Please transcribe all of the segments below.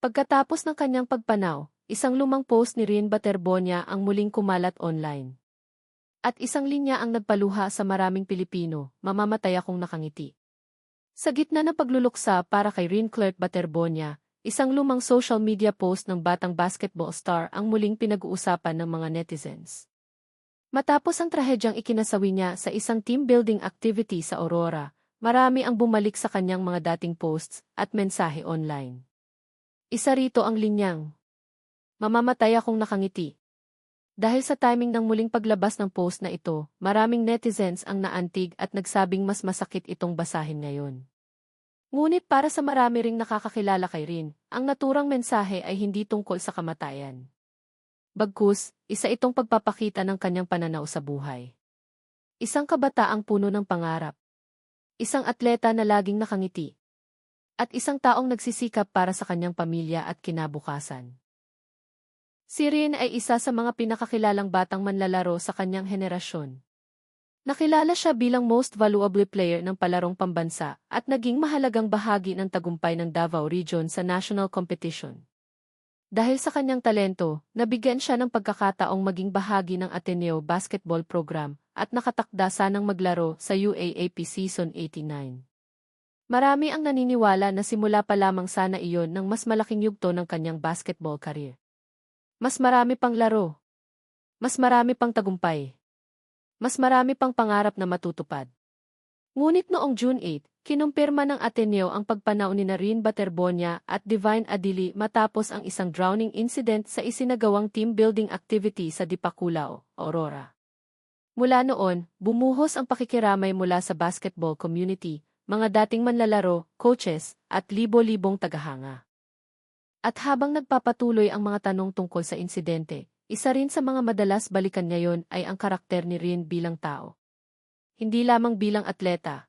Pagkatapos ng kanyang pagpanaw, isang lumang post ni Rien Baterbonia ang muling kumalat online. At isang linya ang nagpaluha sa maraming Pilipino, "Mamamatay akong nakangiti." Sa gitna ng pagluluksa para kay Rien Clerk Baterbonia, isang lumang social media post ng batang basketball star ang muling pinag-uusapan ng mga netizens. Matapos ang trahedyang ikinasawi niya sa isang team building activity sa Aurora, marami ang bumalik sa kanyang mga dating posts at mensahe online. Isa rito ang linyang, "Mamamatay akong nakangiti." Dahil sa timing ng muling paglabas ng post na ito, maraming netizens ang naantig at nagsabing mas masakit itong basahin ngayon. Ngunit para sa marami ring nakakakilala kay Rien, ang naturang mensahe ay hindi tungkol sa kamatayan. Bagkus, isa itong pagpapakita ng kanyang pananaw sa buhay. Isang kabataang puno ng pangarap. Isang atleta na laging nakangiti. At isang taong nagsisikap para sa kanyang pamilya at kinabukasan. Si Rien ay isa sa mga pinakakilalang batang manlalaro sa kanyang henerasyon. Nakilala siya bilang most valuable player ng palarong pambansa at naging mahalagang bahagi ng tagumpay ng Davao Region sa national competition. Dahil sa kanyang talento, nabigyan siya ng pagkakataong maging bahagi ng Ateneo Basketball Program at nakatakda sanang maglaro sa UAAP Season 89. Marami ang naniniwala na simula pa lamang sana iyon ng mas malaking yugto ng kanyang basketball career. Mas marami pang laro. Mas marami pang tagumpay. Mas marami pang pangarap na matutupad. Ngunit noong June 8, kinumpirma ng Ateneo ang pagpanaw ni Rien Baterbonia at Divine Adili matapos ang isang drowning incident sa isinagawang team building activity sa Dipaculao, Aurora. Mula noon, bumuhos ang pakikiramay mula sa basketball community, mga dating manlalaro, coaches, at libo-libong tagahanga. At habang nagpapatuloy ang mga tanong tungkol sa insidente, isa rin sa mga madalas balikan ngayon ay ang karakter ni Rien bilang tao. Hindi lamang bilang atleta,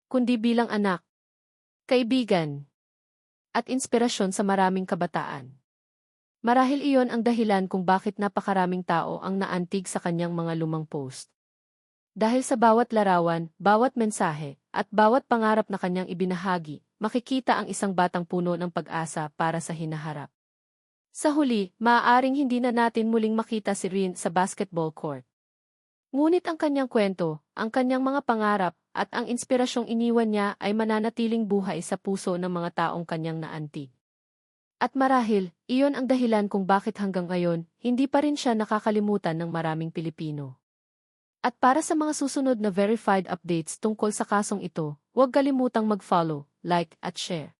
kundi bilang anak, kaibigan, at inspirasyon sa maraming kabataan. Marahil iyon ang dahilan kung bakit napakaraming tao ang naantig sa kanyang mga lumang post. Dahil sa bawat larawan, bawat mensahe, at bawat pangarap na kanyang ibinahagi, makikita ang isang batang puno ng pag-asa para sa hinaharap. Sa huli, maaaring hindi na natin muling makita si Rien sa basketball court. Ngunit ang kanyang kwento, ang kanyang mga pangarap, at ang inspirasyong iniwan niya ay mananatiling buhay sa puso ng mga taong kanyang naantig. At marahil, iyon ang dahilan kung bakit hanggang ngayon, hindi pa rin siya nakakalimutan ng maraming Pilipino. At para sa mga susunod na verified updates tungkol sa kasong ito, huwag kalimutang mag-follow, like at share.